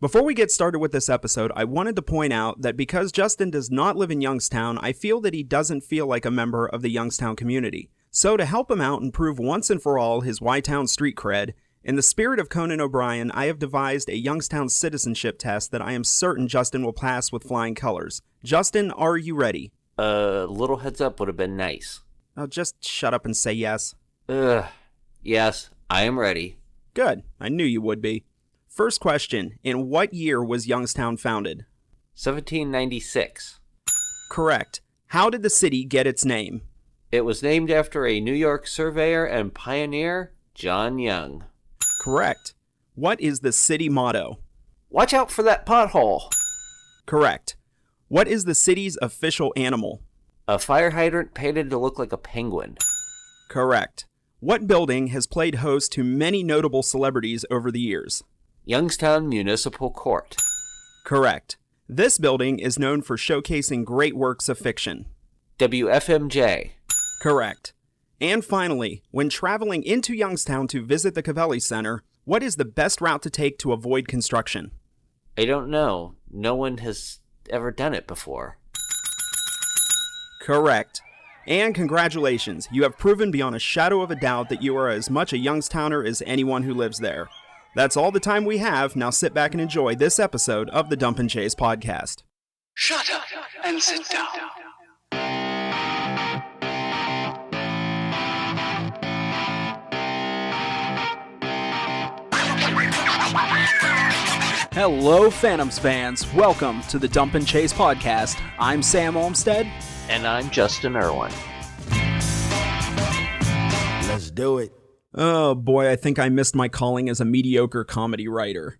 Before we get started with this episode, I wanted to point out that because Justin does not live in Youngstown, I feel that he doesn't feel like a member of the Youngstown community. So to help him out and prove once and for all his Y-Town street cred, in the spirit of Conan O'Brien, I have devised a Youngstown citizenship test that I am certain Justin will pass with flying colors. Justin, are you ready? A little heads up would have been nice. Oh, just shut up and say yes. Yes, I am ready. Good. I knew you would be. First question, in what year was Youngstown founded? 1796. Correct. How did the city get its name? It was named after a New York surveyor and pioneer, John Young. Correct. What is the city motto? Watch out for that pothole. Correct. What is the city's official animal? A fire hydrant painted to look like a penguin. Correct. What building has played host to many notable celebrities over the years? Youngstown Municipal Court. Correct. This building is known for showcasing great works of fiction. WFMJ. Correct. And finally, when traveling into Youngstown to visit the Cavelli Center, what is the best route to take to avoid construction? I don't know. No one has ever done it before. Correct. And congratulations, you have proven beyond a shadow of a doubt that you are as much a Youngstowner as anyone who lives there. That's all the time we have. Now sit back and enjoy this episode of the Dump and Chase podcast. Shut up and sit down. Hello, Phantoms fans. Welcome to the Dump and Chase podcast. I'm Sam Olmstead. And I'm Justin Irwin. Let's do it. Oh boy, I think I missed my calling as a mediocre comedy writer.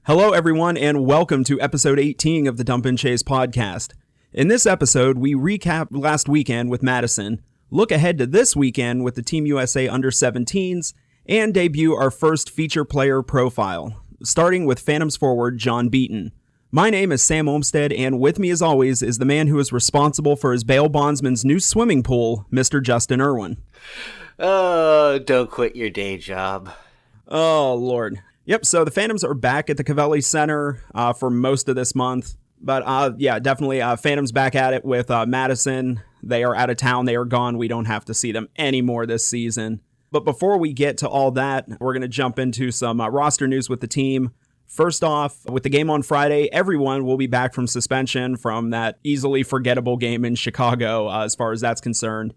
Hello everyone, and welcome to episode 18 of the Dump and Chase podcast. In this episode, we recap last weekend with Madison, look ahead to this weekend with the Team USA Under-17s, and debut our first feature player profile, starting with Phantoms forward John Beaton. My name is Sam Olmstead, and with me as always is the man who is responsible for his bail bondsman's new swimming pool, Mr. Justin Irwin. Oh, don't quit your day job. Oh, Lord. Yep, so the Phantoms are back at the Cavelli Center for most of this month. But yeah, definitely Phantoms back at it with Madison. They are out of town. They are gone. We don't have to see them anymore this season. But before we get to all that, we're going to jump into some roster news with the team. First off, with the game on Friday, everyone will be back from suspension from that easily forgettable game in Chicago as far as that's concerned.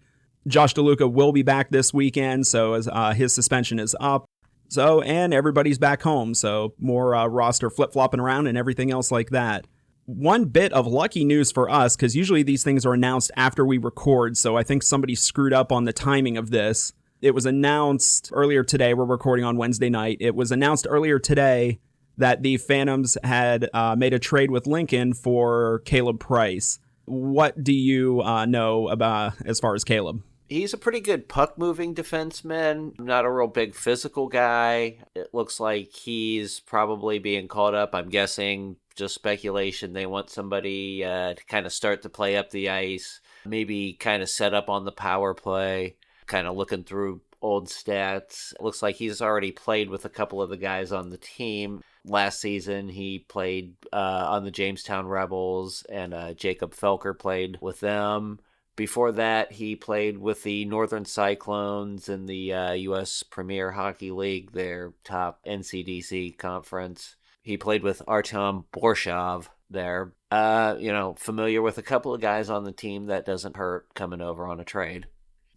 Josh DeLuca will be back this weekend, so as his suspension is up. So, and everybody's back home, so more roster flip-flopping around and everything else like that. One bit of lucky news for us, because usually these things are announced after we record, so I think somebody screwed up on the timing of this. It was announced earlier today. We're recording on Wednesday night. It was announced earlier today that the Phantoms had made a trade with Lincoln for Caleb Price. What do you know about as far as Caleb? He's a pretty good puck-moving defenseman, not a real big physical guy. It looks like he's probably being called up. I'm guessing, just speculation, they want somebody to kind of start to play up the ice, maybe kind of set up on the power play, kind of looking through old stats. It looks like he's already played with a couple of the guys on the team. Last season, he played on the Jamestown Rebels, and Jacob Felker played with them. Before that, he played with the Northern Cyclones in the U.S. Premier Hockey League, their top NCDC conference. He played with Artem Borshov there. Familiar with a couple of guys on the team. That doesn't hurt coming over on a trade.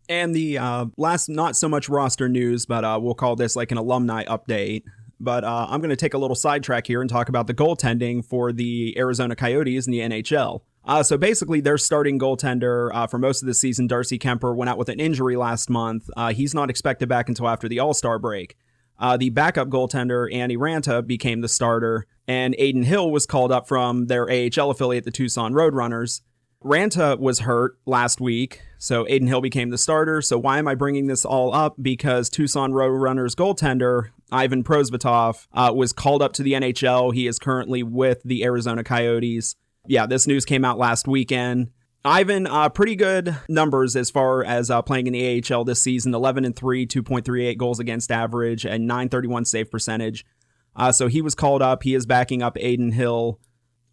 And the last, not so much roster news, but we'll call this like an alumni update. But I'm going to take a little sidetrack here and talk about the goaltending for the Arizona Coyotes in the NHL. So basically, their starting goaltender for most of the season, Darcy Kemper, went out with an injury last month. He's not expected back until after the All-Star break. The backup goaltender, Andy Ranta, became the starter, and Aiden Hill was called up from their AHL affiliate, the Tucson Roadrunners. Ranta was hurt last week, so Aiden Hill became the starter. So why am I bringing this all up? Because Tucson Roadrunners goaltender, Ivan Prosvetov, was called up to the NHL. He is currently with the Arizona Coyotes. Yeah, this news came out last weekend. Ivan, pretty good numbers as far as playing in the AHL this season. 11-3, 2.38 goals against average, and .931 save percentage. So he was called up. He is backing up Aiden Hill.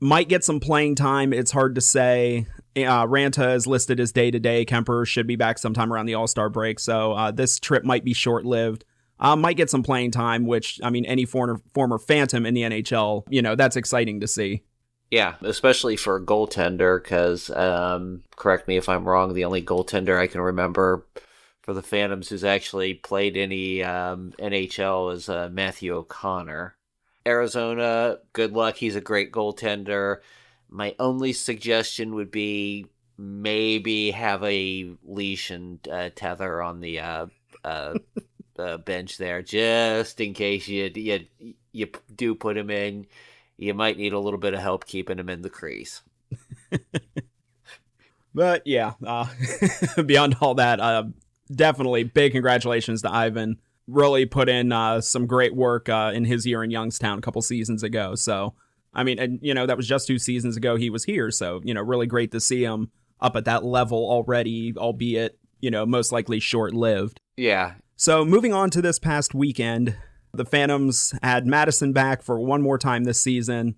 Might get some playing time. It's hard to say. Ranta is listed as day-to-day. Kemper should be back sometime around the All-Star break. So this trip might be short-lived. Might get some playing time, which, I mean, any former Phantom in the NHL, that's exciting to see. Yeah, especially for a goaltender, because, correct me if I'm wrong, the only goaltender I can remember for the Phantoms who's actually played any NHL is Matthew O'Connor. Arizona, good luck. He's a great goaltender. My only suggestion would be maybe have a leash and tether on the bench there, just in case you do put him in. You might need a little bit of help keeping him in the crease. But yeah, beyond all that, definitely big congratulations to Ivan. Really put in some great work in his year in Youngstown a couple seasons ago. So, I mean, and that was just 2 seasons ago he was here. So, really great to see him up at that level already, albeit, most likely short-lived. Yeah. So moving on to this past weekend, the Phantoms had Madison back for one more time this season.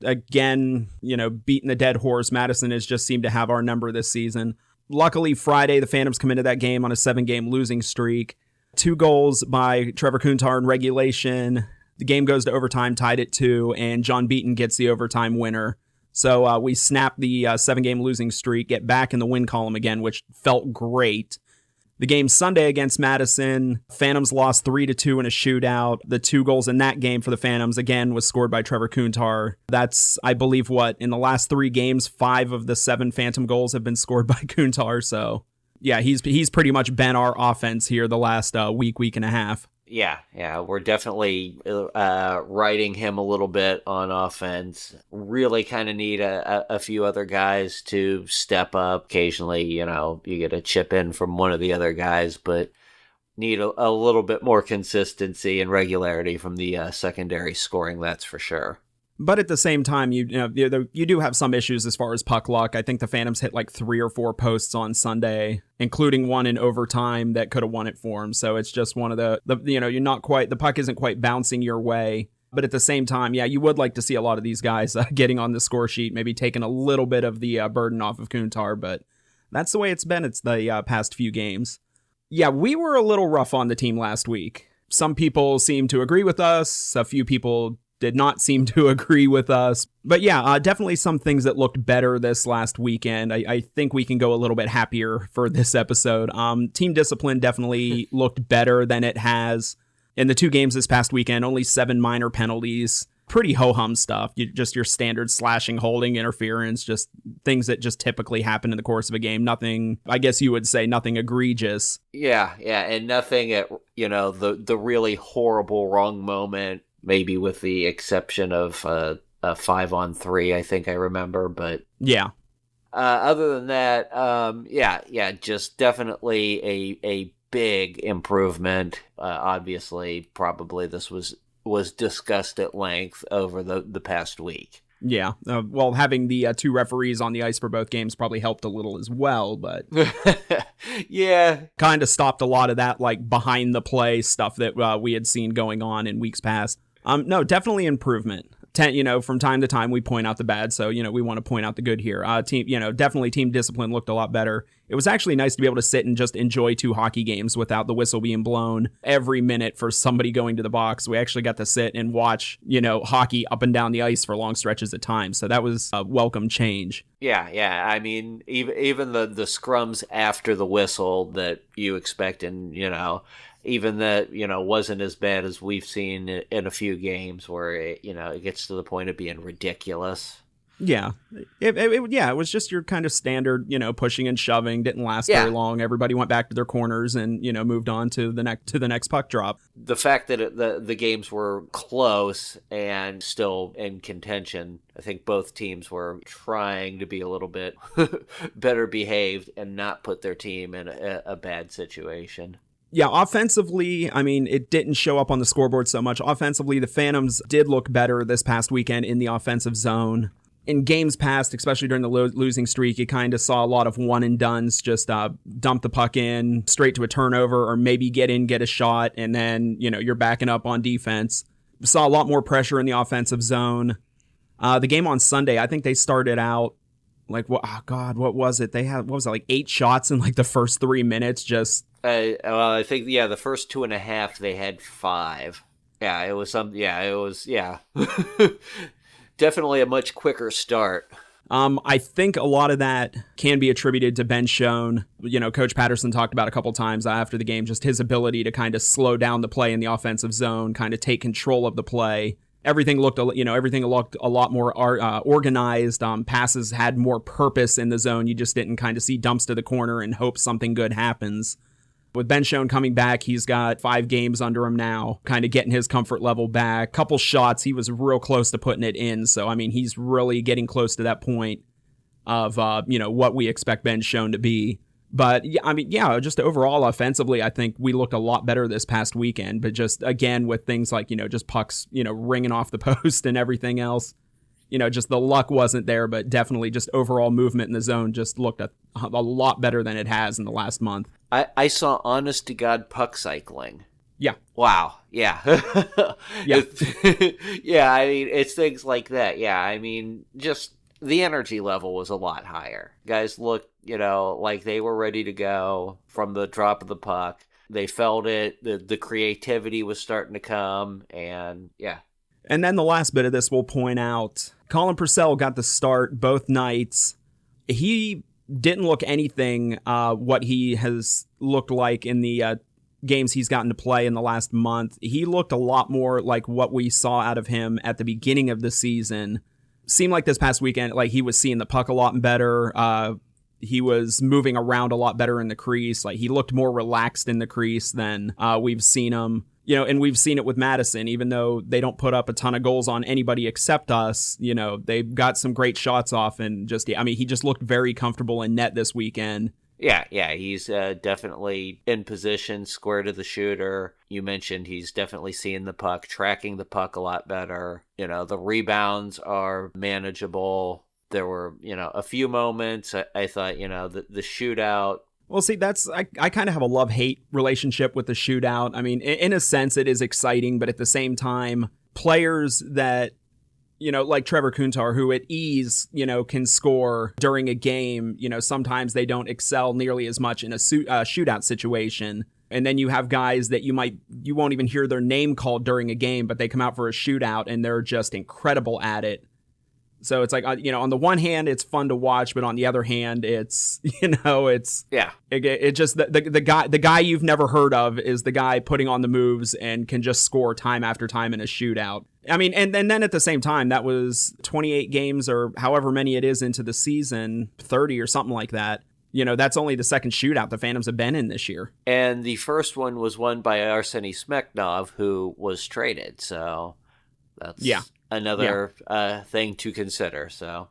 Again, beating the dead horse. Madison has just seemed to have our number this season. Luckily, Friday, the Phantoms come into that game on a 7-game losing streak. 2 goals by Trevor Kuntar in regulation. The game goes to overtime, tied at 2, and John Beaton gets the overtime winner. So we snap the 7-game losing streak, get back in the win column again, which felt great. The game Sunday against Madison, Phantoms lost 3-2 in a shootout. The 2 goals in that game for the Phantoms, again, was scored by Trevor Kuntar. That's, I believe, in the last 3 games, 5 of the 7 Phantom goals have been scored by Kuntar. So, yeah, he's pretty much been our offense here the last week and a half. Yeah, we're definitely riding him a little bit on offense. Really kind of need a few other guys to step up. Occasionally, you get a chip in from one of the other guys, but need a little bit more consistency and regularity from the secondary scoring, that's for sure. But at the same time, you do have some issues as far as puck luck. I think the Phantoms hit like 3 or 4 posts on Sunday, including one in overtime that could have won it for them. So it's just one of the puck isn't quite bouncing your way. But at the same time, yeah, you would like to see a lot of these guys getting on the score sheet, maybe taking a little bit of the burden off of Kuntar. But that's the way it's been. It's the past few games. Yeah, we were a little rough on the team last week. Some people seem to agree with us. A few people did not seem to agree with us. But yeah, definitely some things that looked better this last weekend. I think we can go a little bit happier for this episode. Team discipline definitely looked better than it has in the 2 games this past weekend. Only 7 minor penalties. Pretty ho-hum stuff. Just your standard slashing, holding, interference, just things that just typically happen in the course of a game. Nothing, I guess you would say, nothing egregious. Yeah, and nothing at, the really horrible wrong moment, maybe with the exception of a 5-on-3, I think I remember, but yeah. Other than that, just definitely a big improvement. Obviously, probably this was discussed at length over the past week. Yeah, well, having the 2 referees on the ice for both games probably helped a little as well, but yeah, kind of stopped a lot of that like behind the play stuff that we had seen going on in weeks past. No, definitely improvement. From time to time we point out the bad, so we want to point out the good here. Definitely team discipline looked a lot better. It was actually nice to be able to sit and just enjoy 2 hockey games without the whistle being blown every minute for somebody going to the box. We actually got to sit and watch, hockey up and down the ice for long stretches of time. So that was a welcome change. Yeah. I mean, even the scrums after the whistle that you expect, and even that, wasn't as bad as we've seen in a few games where it gets to the point of being ridiculous. Yeah. It was just your kind of standard, pushing and shoving. Didn't last very long. Everybody went back to their corners and, moved on to the next puck drop. The fact that the games were close and still in contention, I think both teams were trying to be a little bit better behaved and not put their team in a bad situation. Yeah, offensively, I mean, it didn't show up on the scoreboard so much. Offensively, the Phantoms did look better this past weekend in the offensive zone. In games past, especially during the losing streak, you kind of saw a lot of one-and-dones, just dump the puck in straight to a turnover or maybe get a shot, and then, you're backing up on defense. Saw a lot more pressure in the offensive zone. The game on Sunday, I think they started out like, what was it? They had, what was it, like 8 shots in like the first 3 minutes? Just I think the first 2.5 they had 5. Yeah, it was some. Yeah, it was. Yeah, definitely a much quicker start. I think a lot of that can be attributed to Ben Schoen. Coach Patterson talked about a couple times after the game, just his ability to kind of slow down the play in the offensive zone, kind of take control of the play. Everything looked a lot more organized. Passes had more purpose in the zone. You just didn't kind of see dumps to the corner and hope something good happens. With Ben Schoen coming back, he's got 5 games under him now, kind of getting his comfort level back. Couple shots, he was real close to putting it in. So, I mean, he's really getting close to that point of, what we expect Ben Schoen to be. But, just overall offensively, I think we looked a lot better this past weekend. But just, again, with things like, just pucks, ringing off the post and everything else. Just the luck wasn't there, but definitely just overall movement in the zone just looked a lot better than it has in the last month. I saw honest to God puck cycling. Yeah. Wow. Yeah. Yeah. Yeah. I mean, it's things like that. Yeah. I mean, just the energy level was a lot higher. Guys looked, like they were ready to go from the drop of the puck. They felt it. The creativity was starting to come, and yeah. And then the last bit of this we'll point out, Colin Purcell got the start both nights. He didn't look anything what he has looked like in the games he's gotten to play in the last month. He looked a lot more like what we saw out of him at the beginning of the season. Seemed like this past weekend, like he was seeing the puck a lot better. He was moving around a lot better in the crease. Like he looked more relaxed in the crease than we've seen him. And we've seen it with Madison, even though they don't put up a ton of goals on anybody except us. They've got some great shots off, and he just looked very comfortable in net this weekend. Yeah, he's definitely in position, square to the shooter. You mentioned he's definitely seeing the puck, tracking the puck a lot better. The rebounds are manageable. There were, a few moments I thought, the shootout. Well, see, I kind of have a love-hate relationship with the shootout. I mean, in a sense, it is exciting, but at the same time, players that, like Trevor Kuntar, who at ease, can score during a game, sometimes they don't excel nearly as much in a shootout situation. And then you have guys that you won't even hear their name called during a game, but they come out for a shootout and they're just incredible at it. So it's like, on the one hand, it's fun to watch, but on the other hand, it's, it just the guy you've never heard of is the guy putting on the moves and can just score time after time in a shootout. I mean, and then at the same time, that was 28 games or however many it is into the season, 30 or something like that. That's only the second shootout the Phantoms have been in this year. And the first one was won by Arseny Smeknov, who was traded. So that's another thing to consider. So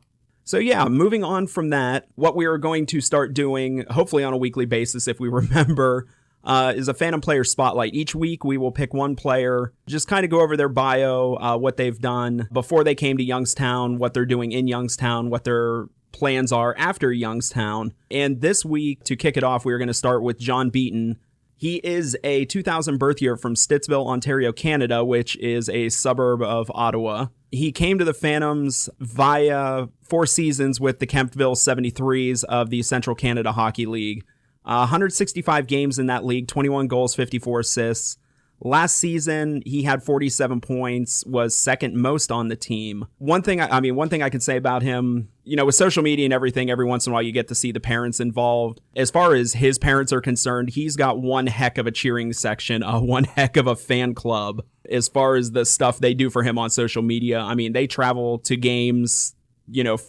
moving on from that, what we are going to start doing, hopefully on a weekly basis if we remember, is a Phantom Player Spotlight. Each week we will pick one player, just kind of go over their bio, what they've done before they came to Youngstown, what they're doing in Youngstown, what their plans are after Youngstown. And this week, to kick it off, we're going to start with John Beaton. He is a 2000 birth year from Stittsville, Ontario, Canada, which is a suburb of Ottawa. He came to the Phantoms via 4 seasons with the Kemptville 73s of the Central Canada Hockey League. 165 games in that league, 21 goals, 54 assists. Last season, he had 47 points, was second most on the team. One thing I can say about him, with social media and everything, every once in a while you get to see the parents involved. As far as his parents are concerned, he's got one heck of a cheering section, one heck of a fan club. As far as the stuff they do for him on social media, I mean, they travel to games,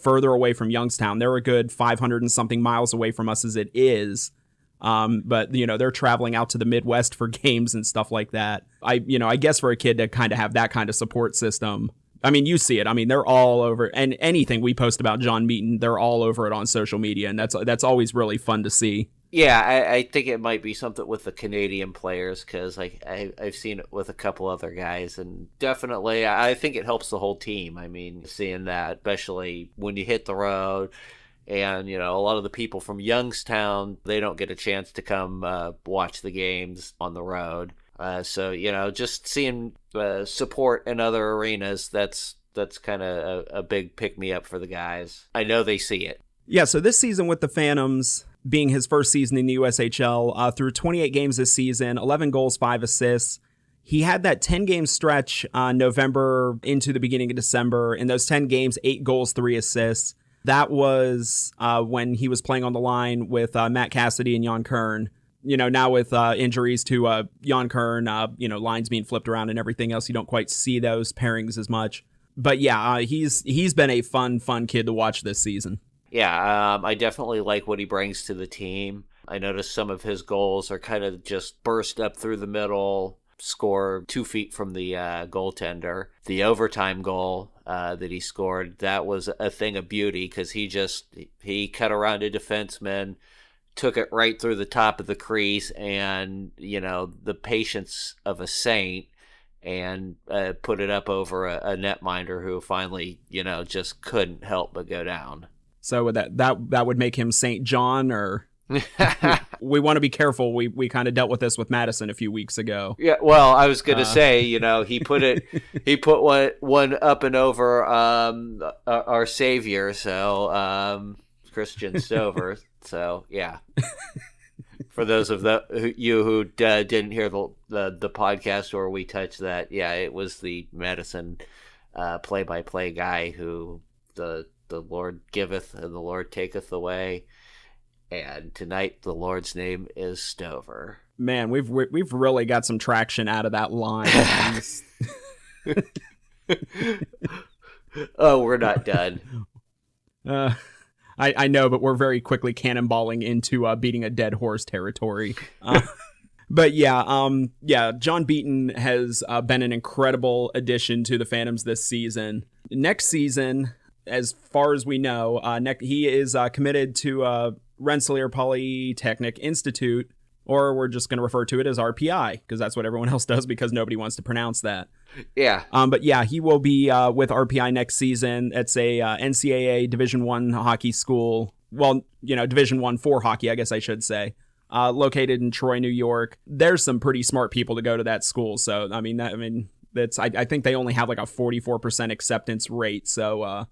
further away from Youngstown. They're a good 500 and something miles away from us as it is. But they're traveling out to the Midwest for games and stuff like that. I guess for a kid to kind of have that kind of support system, I mean, you see it. I mean, they're all over, and anything we post about John Beaton, they're all over it on social media, and that's always really fun to see. Yeah, I think it might be something with the Canadian players, because I've seen it with a couple other guys, and definitely I think it helps the whole team. I mean, seeing that, especially when you hit the road. And, a lot of the people from Youngstown, they don't get a chance to come watch the games on the road. So, just seeing support in other arenas, that's kind of a big pick-me-up for the guys. I know they see it. Yeah, so this season with the Phantoms being his first season in the USHL, through 28 games this season, 11 goals, 5 assists. He had that 10-game stretch November into the beginning of December. In those 10 games, 8 goals, 3 assists. That was when he was playing on the line with Matt Cassidy and Jan Kern. Now with injuries to Jan Kern, lines being flipped around and everything else, you don't quite see those pairings as much. But yeah, he's been a fun kid to watch this season. Yeah, I definitely like what he brings to the team. I noticed some of his goals are kind of just burst up through the middle, score 2 feet from the goaltender. The overtime goal that he scored, that was a thing of beauty because he cut around a defenseman, took it right through the top of the crease, and, the patience of a saint, and put it up over a netminder who finally, just couldn't help but go down. So that would make him St. John, or we want to be careful. We kind of dealt with this with Madison a few weeks ago. Yeah, well, I was going to say, he put one up and over our savior, so Christian Stover. So yeah, for those of you who didn't hear the podcast or we touched that, yeah, it was the Madison play-by-play guy who the Lord giveth and the Lord taketh away, and tonight the Lord's name is Stover. Man, we've really got some traction out of that line. Oh, we're not done. I know, but we're very quickly cannonballing into beating a dead horse territory. But yeah, John Beaton has been an incredible addition to the Phantoms this season. Next season, as far as we know, he is committed to Rensselaer Polytechnic Institute, or we're just going to refer to it as RPI, because that's what everyone else does, because nobody wants to pronounce that. Yeah. But yeah, he will be with RPI next season. It's a NCAA Division I hockey school. Well, Division I for hockey, I guess I should say. Located in Troy, New York. There's some pretty smart people to go to that school. So, I think they only have like a 44% acceptance rate. So,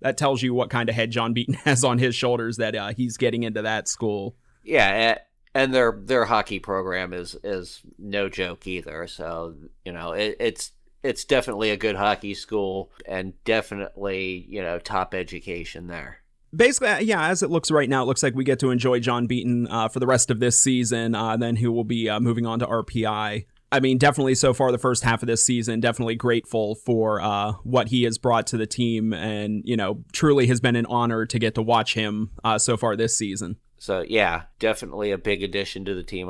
that tells you what kind of head John Beaton has on his shoulders that he's getting into that school. Yeah, and their hockey program is no joke either. So, it's definitely a good hockey school and definitely, top education there. Basically, yeah, as it looks right now, it looks like we get to enjoy John Beaton for the rest of this season. Then he will be moving on to RPI. I mean, definitely so far the first half of this season, definitely grateful for what he has brought to the team, and, truly has been an honor to get to watch him so far this season. So, yeah, definitely a big addition to the team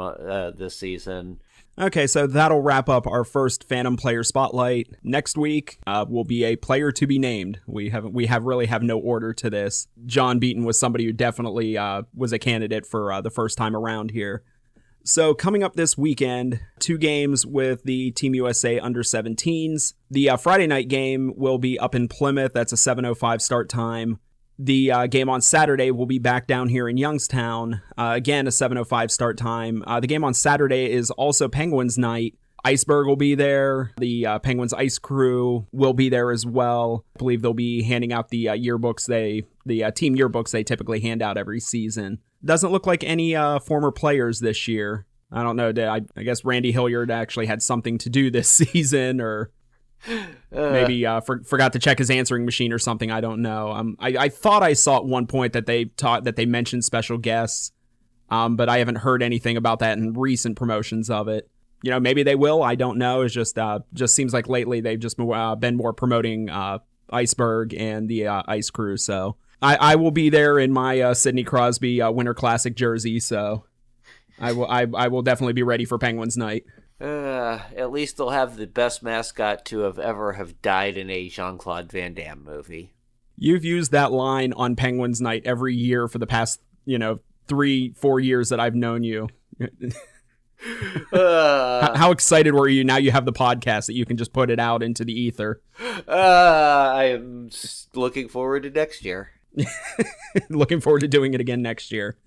this season. Okay, so that'll wrap up our first Phantom Player Spotlight. Next week will be a player to be named. We really have no order to this. John Beaton was somebody who definitely was a candidate for the first time around here. So coming up this weekend, 2 games with the Team USA under-17s. The Friday night game will be up in Plymouth. That's a 7:05 start time. The game on Saturday will be back down here in Youngstown. Again, a 7:05 start time. The game on Saturday is also Penguins night. Iceberg will be there. The Penguins ice crew will be there as well. I believe they'll be handing out the yearbooks. The team yearbooks they typically hand out every season. Doesn't look like any former players this year. I don't know. I guess Randy Hilliard actually had something to do this season, or maybe forgot to check his answering machine or something. I don't know. I thought I saw at one point that they mentioned special guests, but I haven't heard anything about that in recent promotions of it. Maybe they will. I don't know. It's just seems like lately they've just been more promoting Iceberg and the Ice Crew. So I will be there in my Sidney Crosby Winter Classic jersey. So I will definitely be ready for Penguins night. At least they'll have the best mascot to have died in a Jean-Claude Van Damme movie. You've used that line on Penguins night every year for the past 3-4 years that I've known you. How excited were you? Now you have the podcast that you can just put it out into the ether. I am looking forward to next year. Looking forward to doing it again next year.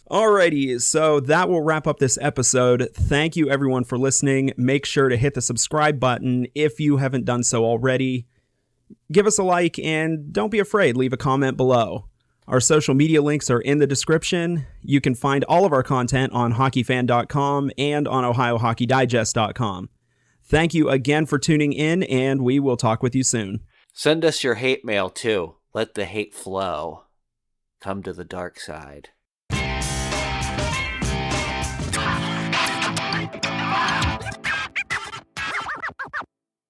Alrighty, so that will wrap up this episode. Thank you everyone for listening. Make sure to hit the subscribe button if you haven't done so already. Give us a like and don't be afraid, leave a comment below. Our social media links are in the description. You can find all of our content on hockeyfan.com and on ohiohockeydigest.com. Thank you again for tuning in, and we will talk with you soon. Send us your hate mail, too. Let the hate flow. Come to the dark side.